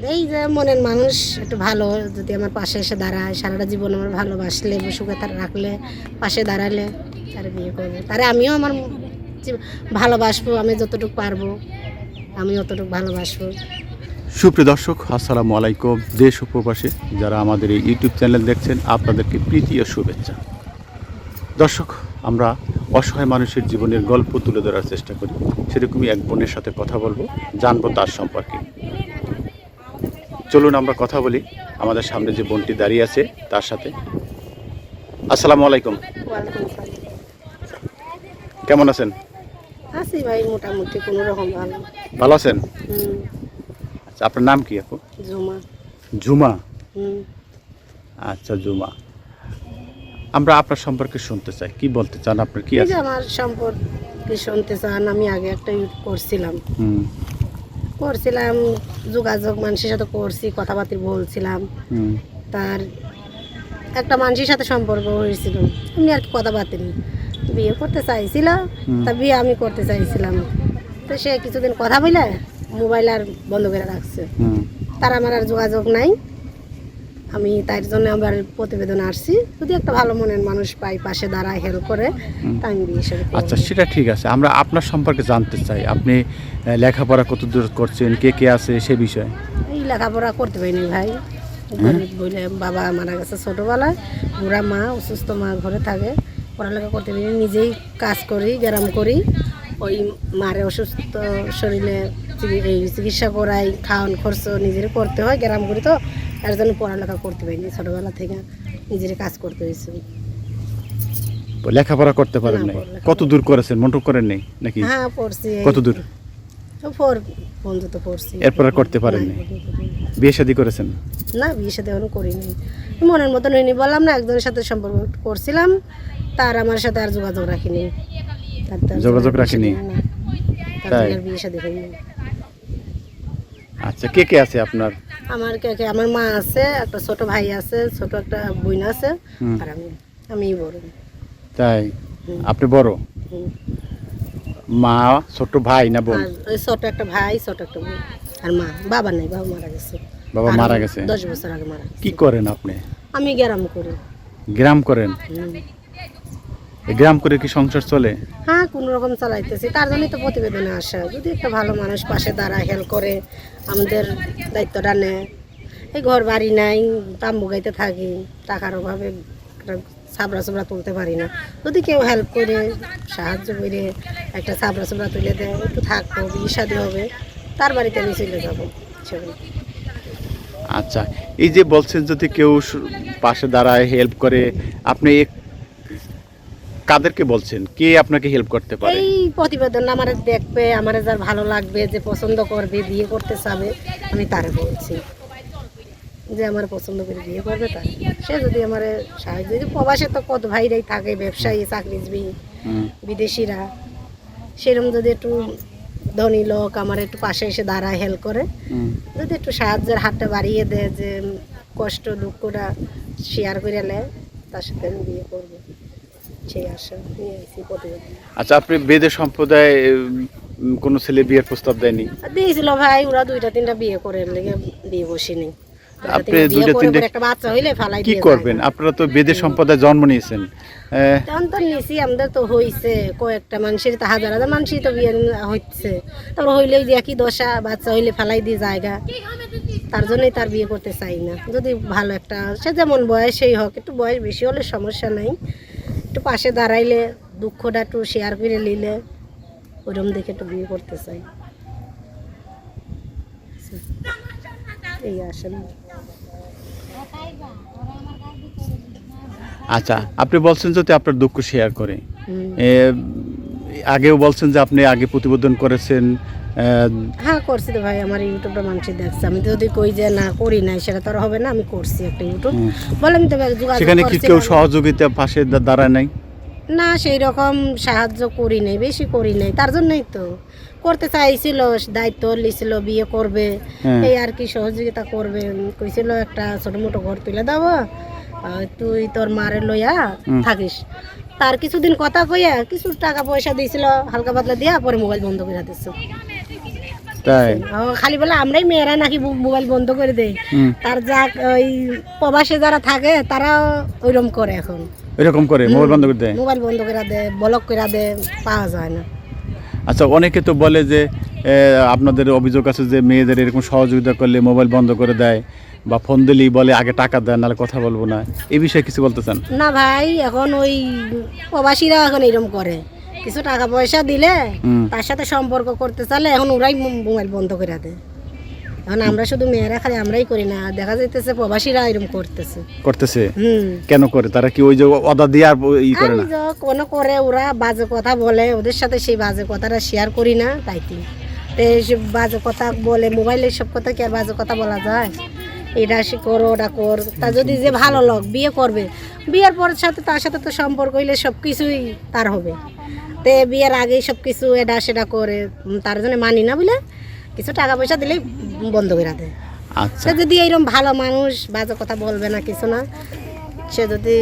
এই যে মনের মানুষ একটু ভালো যদি আমার পাশে এসে দাঁড়ায়, সারাটা জীবন আমার ভালোবাসলে, সুখে তার রাখলে, পাশে দাঁড়ালে তার বিয়ে করবো। তারে আমিও আমার ভালোবাসবো, আমি যতটুকু পারবো আমি অতটুকু ভালোবাসবো। সুপ্রিয় দর্শক, আসসালামু আলাইকুম। দেশ ও প্রবাসী যারা আমাদের এই ইউটিউব চ্যানেল দেখছেন, আপনাদেরকে প্রীতি ও শুভেচ্ছা। দর্শক, আমরা অসহায় মানুষের জীবনের গল্প তুলে ধরার চেষ্টা করি। সেরকমই এক বোনের সাথে কথা বলবো, জানবো তার সম্পর্কে। চলুন আমরা কথা বলি আমাদের সামনে যে বোনটি দাঁড়িয়ে আছে তার সাথে। আসসালামু আলাইকুম, ওয়ালাইকুম আসসালাম। কেমন আছেন? আছি ভাই, মোটামুটি কোনো রকম ভালো। ভালো আছেন? হুম। আচ্ছা, আপনার নাম কি আপু? জুমা। ঝুমা। হুম। আচ্ছা জুমা, আমরা আপনার সম্পর্কে শুনতে চাই। কি বলতে চান, আপনার কি এই যে আছে? আমার সম্পর্কে শুনতে চান, আমি আগে একটা ইউটিউব করছিলাম, যোগাযোগ মানুষের সাথে করছি, কথাবার্তা বলছিলাম। তার একটা মানুষের সাথে সম্পর্ক হয়েছিল, আমি আর কি কথাবার্তা নেই, বিয়ে করতে চাইছিল। তা বিয়ে আমি করতে চাইছিলাম, তো সে কিছুদিন কথা বলে মোবাইল আর বন্ধ করে রাখছে। তার আমার আর যোগাযোগ নাই। আমি তার জন্য আবার প্রতিবেদন আসছি, যদি একটা ভালো মনের মানুষ পাই, পাশে দাঁড়ায়, হেল্প করে, তা আমি বিয়ে শাদী করব। আচ্ছা, সেটা ঠিক আছে। আমরা আপনার সম্পর্কে জানতে চাই। আপনি লেখাপড়া কতদূর করছেন, কে কে আছে সে বিষয়ে। এই লেখাপড়া করতে পারিনি ভাই, গরিব বলে বাবা মারা গেছে ছোটোবেলায়, বুড়া মা, অসুস্থ মা ঘরে থাকে, পড়ালেখা করতে পারিনি। নিজেই কাজ করি, গ্রাম করি, ওই মারে অসুস্থ শরীরে এই চিকিৎসা করাই, খাওয়ান খরচ নিজের করতে হয়, গ্রাম করি তো, তার জন্য পড়ালেখা করতে পারিনি। ছোটোবেলা থেকে নিজের কাজ করতে হয়েছে। লেখাপড়া করতে পারেন না, নাই? পড়ালেখা কত দূর করেছেন? মোটর করেন নাই নাকি? হ্যাঁ পড়ছি। কত দূর? ফোর পর্যন্ত পড়ছি। এরপর আর করতে পারেন নাই? বিয়ে শাদী করেছেন? না, বিয়ের সাথে এখনো করিনি, মনের মতন হয়নি। বললাম না, একজনের সাথে সম্পর্ক করছিলাম, তার আমার সাথে আর যোগাযোগ রাখিনি। যোগাযোগ রাখিনি? তাই? বিয়ে সাথে হয়নি। আচ্ছা, কে কে আছে আপনার? আমার কে, আমার মা আছে, একটা ছোট ভাই আছে, ছোট একটা বোন আছে, আর আমি বড়। তাই? আপনি বড়? মা, ছোট ভাই না বোন? আর ওই ছোট একটা ভাই, ছোট একটা বোন, আর মা। বাবা নেই, বাবা মারা গেছে। বাবা মারা গেছে? 10 বছর আগে মারা গেছে। কি করেন আপনি? আমি গ্রাম করি। গ্রাম করেন? এই গ্রাম করে কি সংসার চলে? হ্যাঁ, কোনো রকম চালাইতেছি, তার জন্যই তো প্রতিবেদনে আসা। যদি একটা ভালো মানুষ পাশে দাঁড়ায়, হেল্প করে, আমাদের দায়িত্বটা নেয়। এই ঘর বাড়ি নাই, তাম্বু গাইতে থাকি, টাকার অভাবে ছাবড়া চুবড়া তুলতে পারি না। যদি কেউ হেল্প করে, সাহায্য করে একটা ছাবড়া চুবড়া তুলে দেয়, একটু থাকবো, বিয়ে শাদী হবে, তার বাড়িতে আমি চলে যাবো। আচ্ছা, এই যে বলছেন যদি কেউ পাশে দাঁড়ায়, হেল্প করে, আপনি কাদেরকে বলছেন? কে আপনাকে হেল্প করতে পারে? এই প্রতিবেদন আমার দেখবে, আমার যার ভালো লাগবে, যে পছন্দ করবে, বিয়ে করতে চাবে, আমি তারে বলছি যে আমার পছন্দ করে বিয়ে করবে, তার সে যদি আমার সাহায্য। যদি প্রবাসে তো কত ভাইরাই থাকে, ব্যবসায়ী, চাকরিজীবী, বিদেশিরা, সেরকম যদি একটু ধনী লোক আমার একটু পাশে এসে দাঁড়ায়, হেল্প করে, যদি একটু সাহায্যের হাতটা বাড়িয়ে দেয়, যে কষ্ট দুঃখটা শেয়ার করে নেয়, তার সাথে আমি বিয়ে করবো, সেই আশা নিয়ে আসি প্রতিবেদন। আচ্ছা, আপনি বেদে সম্প্রদায় কোনো ছেলে বিয়ের প্রস্তাব দেয়নি? দিয়েছিল ভাই, ওরা 2টা-3টা বিয়ে করে লেগে বিয়ে বসিনি। আপনি 2টা-3টা একটা বাচ্চা হইলে ফালাই কি করবেন? আপনারা তো বেদে সম্প্রদায় জন্ম নিয়েছেন। তখন তো নিছি, আমাদের তো হইছে কয়েকটা মানুষের, তো হাজার হাজার মানুষই তো বিয়ে হচ্ছে। তারপর হইলেই যে একই দশা, বাচ্চা হইলে ফালাই দিয়ে জায়গা, তার জন্যই তার বিয়ে করতে চাই না। যদি ভালো একটা, সে যেমন বয়সেই হোক, একটু বয়স বেশি হলে সমস্যা নাই, একটু পাশে দাঁড়াইলে, দুঃখটা একটু শেয়ার করে নিলে, ওরকম দেখে একটু বিয়ে করতে চাই, এই আসলে। আচ্ছা, আপনি বলছেন যদি আপনার দুঃখ শেয়ার করে, আগেও বলছেন যে আপনি আগে প্রতিবেদন করেছেন। হ্যাঁ করছি তো ভাই, আমার ইউটিউবটা মানুষই দেখছে। আমি যদি কই যে না করি নাই, সেটা তো আর হবে না। আমি করছি একটা ইউটিউব, বলে আমি তো সেখানে কি কেউ সহযোগিতা পাশে দাঁড়ায় নাই? না, সেই রকম সাহায্য করি নাই, বেশি করি নাই, তার জন্যই তো করতে চাইছিল, দায়িত্ব লিছিল, বিয়ে করবে, এই আর কি সহযোগিতা করবে। কইছিল একটা ছোট মোটো ঘর তুলে দেবো, তুই তোর মারে লইয়া থাকিস। তার কিছুদিন কথা কইয়া কিছু টাকা পয়সা দিয়েছিল, হালকা পাতলা দিয়া, পরে মোবাইল বন্ধ করে দিচ্ছে। তাই ও খালি বলে আমরাই মেয়েরা নাকি মোবাইল বন্ধ করে দেই, হুম। তার যাক ওই প্রবাসে যারা থাকে তারাও ওইরকম করে এখন, এরকম করে মোবাইল বন্ধ করে দেয়। মোবাইল বন্ধ করে দেয়, ব্লক করে দেয়, পাওয়া যায় না। আচ্ছা, অনেকে তো বলে যে আপনাদের অভিযোগ আছে যে মেয়েদের এরকম সহযোগিতা করলে মোবাইল বন্ধ করে দেয়, বা ফোন দিলেই বলে আগে টাকা দেয় নাহলে কথা বলবো না, এই বিষয়ে কিছু বলতে চান? না ভাই, এখন ওই প্রবাসীরা এখন এরকম করে, কিছু টাকা পয়সা দিলে হুম। তার সাথে সম্পর্ক করতে চাইলে এখন ওরাই মোবাইল বন্ধ করে দেয়। এখন আমরা শুধু মেয়েরা খালি আমরাই করি না, দেখা যাইতেছে প্রবাসীরা এরকম করতেছে। কেন করে? তারা কি ওই যে অদা দিয়ে আর ই করে না? কোনো করে, ওরা বাজে কথা বলে, ওদের সাথে সেই বাজে কথাটা শেয়ার করি না, তাই তো বাজে কথা বলে। মোবাইলে সব কথা কি আর বাজে কথা বলা যায়? এটা সে করো, ওটা কর, তা যদি যে ভালো লোক বিয়ে করবে, বিয়ের পর সাথে তার সাথে তো সম্পর্ক হইলে সব কিছুই তার হবে। তে বিয়ের আগেই সব কিছু এটা সেটা করে, তার জন্য মানি না বলে কিছু টাকা পয়সা দিলেই বন্ধ করে দেয়। আচ্ছা, সে যদি এইরকম ভালো মানুষ, বাজে কথা বলবে না, কিছু না, সে যদি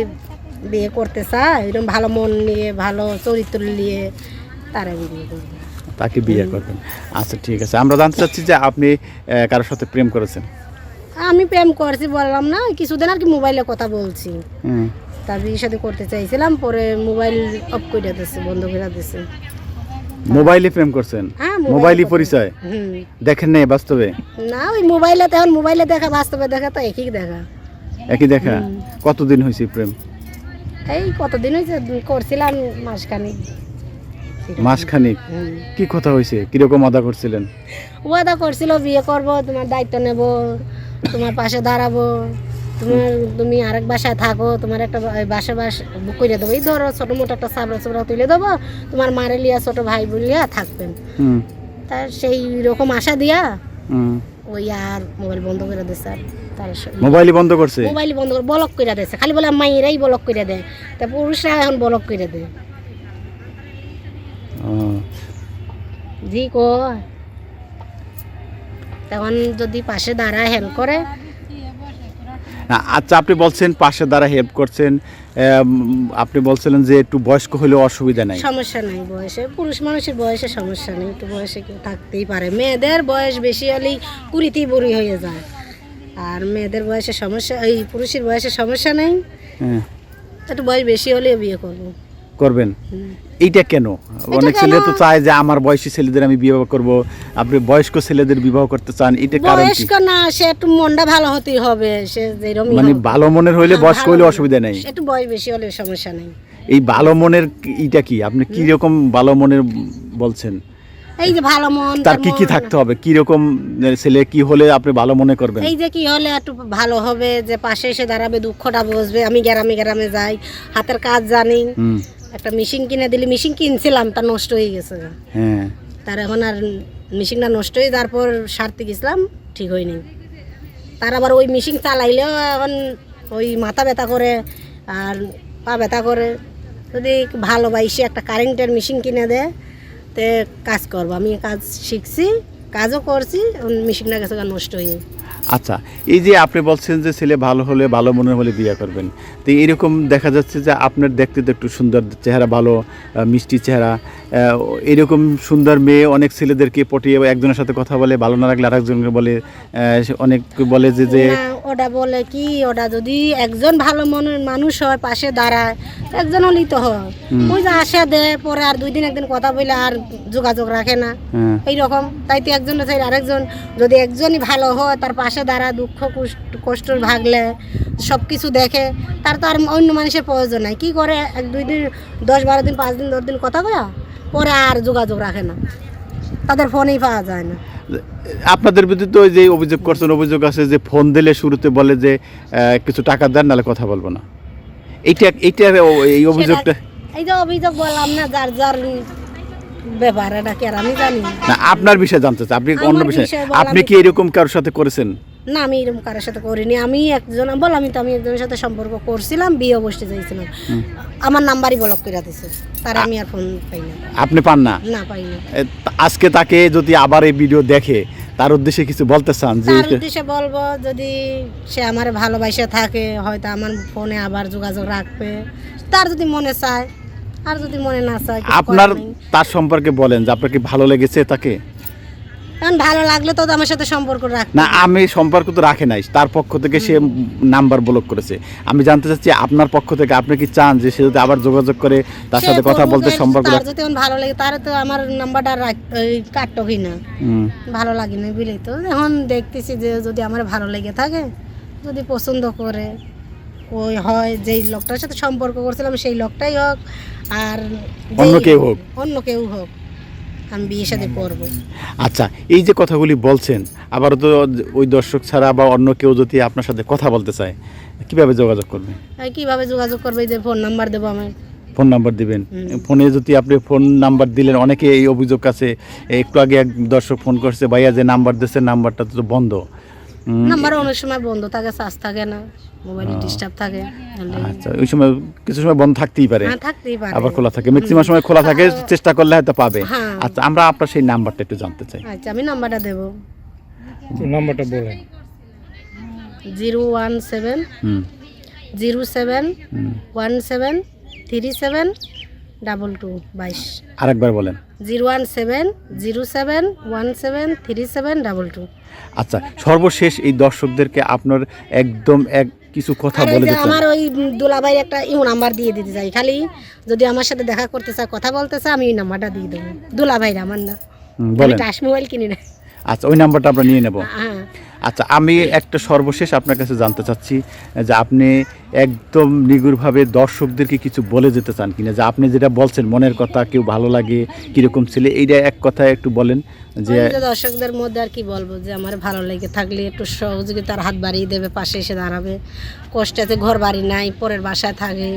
বিয়ে করতে চায় এরকম ভালো মন নিয়ে, ভালো চরিত্র নিয়ে, তারা বিয়ে করবে, তাকে বিয়ে করবেন। আচ্ছা ঠিক আছে, আমরা জানতে চাচ্ছি যে আপনি কারোর সাথে প্রেম করেছেন? আমি প্রেম করছি বললাম না, কিছুদিন আর কি মোবাইলে কথা বলছি, হুম। তার বিয়ের সাথে করতে চাইছিলাম, পরে মোবাইল অফ করে দিচ্ছে, বন্ধ করে দিচ্ছে। মোবাইলে প্রেম করছেন? হ্যাঁ, মোবাইলই পরিচয়? দেখেন নাই বাস্তবে? না, ওই মোবাইলে, তখন মোবাইলে দেখা বাস্তবে দেখা তো একই দেখা। একই দেখা? কতদিন হয়েছে প্রেম? এই কতদিন হয়েছে, করছিলাম মাসখানিক। মাসখানিক? কি কথা হয়েছে, কিরকম আদা করছিলেন? ওয়াদা করছিল বিয়ে করব, তোমার দায়িত্ব নেব, তোমার পাশে দাঁড়াবো, তুমি আরেক বাসায় থাকো, তোমার একটা বাসা বুক করে দেবো, এই ধরো ছোটো মোটো একটা চাবড়া তুলে দেবো, তোমার মারে লিয়া ছোট ভাই বলিয়া থাকবেন। তার সেই রকম আশা দিয়া ওই আর মোবাইল বন্ধ করে দিচ্ছে। আর তার মোবাইলই বন্ধ করছে? মোবাইল বন্ধ করে ব্লক করে দিচ্ছে, খালি বলে মাইরাই ব্লক করে দেয়, তা পুরুষরা এখন ব্লক করে দেয়। জি কয় তখন যদি পাশে দাঁড়ায় হেল্প করে। আচ্ছা, আপনি বলছেন পাশে দ্বারা হেল্প করছেন, আপনি বলছিলেন যে একটু বয়স্ক হলেও অসুবিধা নাই? সমস্যা নাই বয়সে, পুরুষ মানুষের বয়সে সমস্যা নেই, একটু বয়সে কেউ থাকতেই পারে। মেয়েদের বয়স বেশি হলেই কুড়িতেই বুড়ি হয়ে যায়, আর মেয়েদের বয়সে সমস্যা, এই পুরুষের বয়সে সমস্যা নেই, একটু বয়স বেশি হলেও বিয়ে করবেন। এইটা কেন? অনেক ছেলে তো চায় যে আমার বয়সী ছেলেদের আমি বিবাহ করব, আপনি বয়স্ক ছেলেদের বিবাহ করতে চান, এটা কারণ কি? বয়স্ক না, সে একটু মনটা ভালো হতেই হবে, সে যেরকম মানে ভালো মনের হইলে, বয়স্ক হইলে অসুবিধা নেই, একটু বয়স বেশি হলে সমস্যা নেই। এই ভালো মনের এইটা কি, আপনি কি রকম ভালো মনের বলছেন? এই যে ভালো মন, তার কি কি থাকতে হবে, কি রকম ছেলে কি হলে আপনি ভালো মনে করবেন? এই যে কি হলে একটু ভালো হবে, যে পাশে এসে দাঁড়াবে, দুঃখটা বুঝবে। আমি গ্রামে গ্রামে যাই, হাতের কাজ জানি, একটা মেশিন কিনে দিলি, মেশিন কিনছিলাম, তা নষ্ট হয়ে গেছে। হ্যাঁ, তার এখন আর মেশিনটা নষ্ট হয়ে যাওয়ার পর সারতে গেছিলাম, ঠিক হয়নি। তার আবার ওই মেশিন চালাইলেও এখন ওই মাথা ব্যথা করে আর পা ব্যথা করে। যদি ভালোবাসে একটা কারেন্টের মেশিন কিনে দেয়, তে কাজ করবো। আমি কাজ শিখছি, কাজও করছি, মেশিনটা গেছে নষ্ট হয়ে। আচ্ছা, এই যে আপনি বলছেন যে ছেলে ভালো হলে, ভালো মনের হলে বিয়ে করবেন, তো এরকম দেখা যাচ্ছে যে আপনার দেখতে তো একটু সুন্দর চেহারা, ভালো মিষ্টি চেহারা, এরকম সুন্দর মেয়ে অনেক ছেলেদেরকে পটিয়ে একজনের সাথে কথা বলে, ভালো না লাগলে আরেকজনকে বলে, অনেক বলে যে ওটা বলে কি, ওটা যদি একজন ভালো মনের মানুষ হয়, পাশে দাঁড়ায়, একজন হলেই তো হয়। ওই যে আসা দেয়, পরে আর 2 দিন একদিন কথা বলে আর যোগাযোগ রাখে না, এইরকম। তাই তো একজন চাই আরেকজন, যদি একজনই ভালো হয়, তার পাশে দাঁড়ায়, দুঃখ কষ্ট ভাগলে সব কিছু দেখে, তার তো আর অন্য মানুষের প্রয়োজন নাই। কি করে 1-2 দিন, 10-12 দিন, 5 দিন, 10 দিন কথা বলা, পরে আর যোগাযোগ রাখে না, তাদের ফোনেই পাওয়া যায় না। আপনাদের বিরুদ্ধে ওই যে অভিযোগ করছেন, অভিযোগ আছে যে ফোন দিলে শুরুতে বলে যে কিছু টাকা দেন, নাহলে কথা বলবো না, এইটা এই অভিযোগটা? এই যে অভিযোগ বললাম না, যার যার ব্যাপার, এটা কি আর আমি জানি না? আপনার বিষয়ে জানতে চাই, আপনি অন্য বিষয়ে, আপনি কি এরকম কারোর সাথে করেছেন? না, আমি এরকম কারোর সাথে করিনি। আমি একজনের সাথে সম্পর্ক করছিলাম, বিয়ে বসতে চাইছিলাম, আমার নাম্বারই ব্লক করে দিয়েছে, তার আমি আর ফোন পাই না। আপনি পান না? না, পাই না। আজকে তাকে যদি আবার এই ভিডিও দেখে, তার উদ্দেশ্যে কিছু বলতে চান? যে তার উদ্দেশ্যে বলবো, যদি সে আমার ভালোবাসা থাকে, হয়তো আমার ফোনে আবার যোগাযোগ রাখবে, তার যদি মনে চায়, আর যদি মনে না চায়। আপনার তার সম্পর্কে বলেন যে আপনার কি ভালো লেগেছে তাকে? এখন ভালো লাগলে তো আমার সাথে সম্পর্ক রাখবে না, আমি সম্পর্ক তো রাখে নাই, তার পক্ষ থেকে সে নাম্বার ব্লক করেছে। আমি জানতে চাচ্ছি আপনার পক্ষ থেকে আপনি কি চান যে সে যদি আবার যোগাযোগ করে তার সাথে কথা বলতে, সম্পর্ক তার যদি এখন ভালো লাগে তার তো আমার নাম্বারটা কাটটোই না, ভালো লাগে না বুঝলেই তো। এখন দেখতেছি যে যদি আমার ভালো লেগে থাকে, যদি পছন্দ করে ওই হয় যেই লোকটার সাথে সম্পর্ক করছিলাম সেই লোকটাই হোক আর অন্য কেউ হোক, আমি বিয়ের সাথে করবো। আচ্ছা, এই যে কথাগুলি বলছেন, আবার তো ওই দর্শক ছাড়া বা অন্য কেউ যদি আপনার সাথে কথা বলতে চায় কিভাবে যোগাযোগ করবে? কিভাবে যোগাযোগ করবে? যে ফোন নাম্বার দেবো আমি, ফোন নাম্বার দিবেন। ফোনে যদি আপনি ফোন নাম্বার দিলেন, অনেকে এই অভিযোগ আছে, একটু আগে এক দর্শক ফোন করছে, ভাইয়া যে নাম্বার দিচ্ছে নাম্বারটা তো বন্ধ। নাম্বার অনেক সময় বন্ধ থাকে, চার্জ থাকে না, মোবাইলে ডিস্টার্ব থাকে। আচ্ছা, ওই সময় কিছু সময় বন্ধ থাকতেই পারে, থাকতেই পারে, আবার খোলা থাকে, ম্যাক্সিমাম সময় খোলা থাকে, চেষ্টা করলে হয়তো পাবে। আচ্ছা, আমরা আপনার সেই নাম্বারটা একটু জানতে চাই। আচ্ছা, আমি নাম্বারটা দেবো। নাম্বারটা বলেন। 017 07 17 37 22 22। আরেকবার বলেন। 017 07 17 37 22। আচ্ছা, সর্বশেষ এই দর্শকদেরকে আপনার একদম কিছু কথা বলে দিতে। আমার ওই দুলাভাই একটা নাম্বার দিয়ে দিতে চাই, খালি যদি আমার সাথে দেখা করতে চায়, কথা বলতে চায়, আমি এই নাম্বারটা দিয়ে দেবো। দুলাভাই আমার না, আমি টাচ মোবাইল কিনি না। আচ্ছা, ওই নাম্বারটা আমরা নিয়ে নেব। আচ্ছা, আমি একটা সর্বশেষ আপনার কাছে জানতে চাচ্ছি যে আপনি একদম নিগুড়ভাবে দর্শকদেরকে কিছু বলে যেতে চান কিনা, যে আপনি যেটা বলছেন মনের কথা, কেউ ভালো লাগে কিরকম ছেলে, এইটা এক কথায় একটু বলেন। যে দর্শকদের মধ্যে আর কি বলবো, যে আমার ভালো লেগে থাকলে একটু সহযোগিতার হাত বাড়িয়ে দেবে, পাশে এসে দাঁড়াবে। কষ্টেতে ঘর বাড়ি নাই, পরের বাসায় থাকে,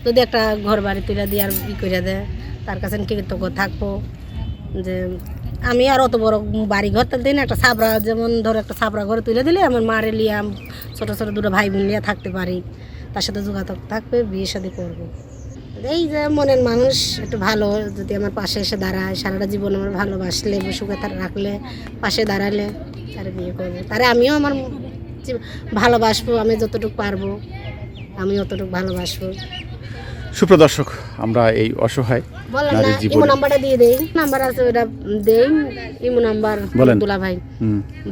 যদি একটা ঘর বাড়ি তুলে দিয়ে আর করে দেয়, তার কাছে কৃতজ্ঞ থাকবো। যে আমি আর অত বড় বাড়ি ঘর তুলতে না, একটা ছাবড়া, যেমন ধরো একটা ছাবড়া ঘরে তুলে দিলে আমার মারে লিয়া ছোটো ছোটো দুটো ভাই বোন লিয়া থাকতে পারি, তার সাথে যোগাযোগ থাকবে, বিয়ে শাদী করবো। এই যে মনের মানুষ একটু ভালো যদি আমার পাশে এসে দাঁড়ায়, সারাটা জীবন আমার ভালোবাসলে, সুখে তার রাখলে, পাশে দাঁড়ালে, তারে বিয়ে করবো। তারে আমিও আমার ভালোবাসবো, আমি যতটুকু পারবো আমি অতটুকু ভালোবাসবো। সুপ্রদর্শক, আমরা এই অসহায় নারী জীবন, নাম্বারটা দিয়ে দেই, নাম্বার আছে ওটা দেই, ইমো নাম্বার দুলা ভাই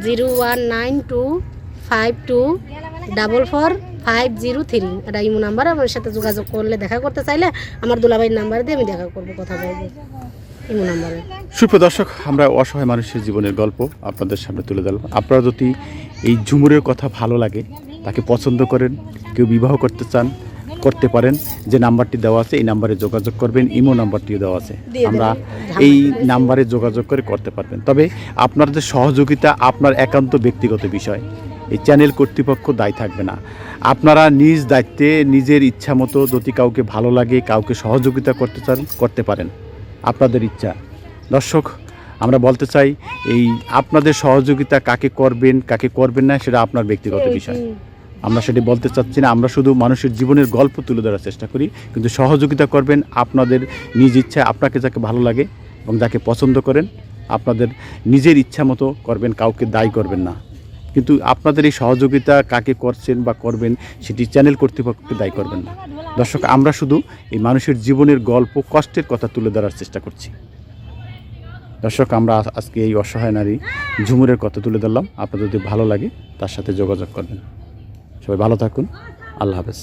01925244503, এটা ইমো নাম্বার। আমার সাথে যোগাযোগ করলে, দেখা করতে চাইলে আমার দুলাভাইয়ের নাম্বার দিয়ে আমি দেখা করবো, কথা বলবো ইমো নাম্বারে। সুপ্রদর্শক, আমরা অসহায় মানুষের জীবনের গল্প আপনাদের সামনে তুলে ধরলাম। আপনারা যদি এই ঝুমুরের কথা ভালো লাগে, তাকে পছন্দ করেন, কেউ বিবাহ করতে চান, করতে পারেন। যে নাম্বারটি দেওয়া আছে এই নাম্বারে যোগাযোগ করবেন, ইমো নাম্বারটিও দেওয়া আছে, আমরা এই নাম্বারে যোগাযোগ করে করতে পারবেন। তবে আপনাদের সহযোগিতা আপনার একান্ত ব্যক্তিগত বিষয়, এই চ্যানেল কর্তৃপক্ষ দায়ী থাকবে না। আপনারা নিজ দায়িত্বে নিজের ইচ্ছা মতো যদি কাউকে ভালো লাগে, কাউকে সহযোগিতা করতে চান, করতে পারেন, আপনাদের ইচ্ছা। দর্শক, আমরা বলতে চাই, এই আপনাদের সহযোগিতা কাকে করবেন কাকে করবেন না সেটা আপনার ব্যক্তিগত বিষয়, আমরা সেটি বলতে চাচ্ছি না। আমরা শুধু মানুষের জীবনের গল্প তুলে ধরার চেষ্টা করি, কিন্তু সহযোগিতা করবেন আপনাদের নিজ ইচ্ছায়, আপনাকে যাকে ভালো লাগে এবং যাকে পছন্দ করেন আপনাদের নিজের ইচ্ছা মতো করবেন, কাউকে দায়ী করবেন না। কিন্তু আপনাদের এই সহযোগিতা কাকে করছেন বা করবেন সেটি চ্যানেল কর্তৃপক্ষকে দায়ী করবেন না। দর্শক, আমরা শুধু এই মানুষের জীবনের গল্প, কষ্টের কথা তুলে ধরার চেষ্টা করছি। দর্শক, আমরা আজকে এই অসহায় নারী ঝুমুরের কথা তুলে ধরলাম। আপনাদের যদি ভালো লাগে তার সাথে যোগাযোগ করবেন। সবাই ভালো থাকুন, আল্লাহ হাফেজ।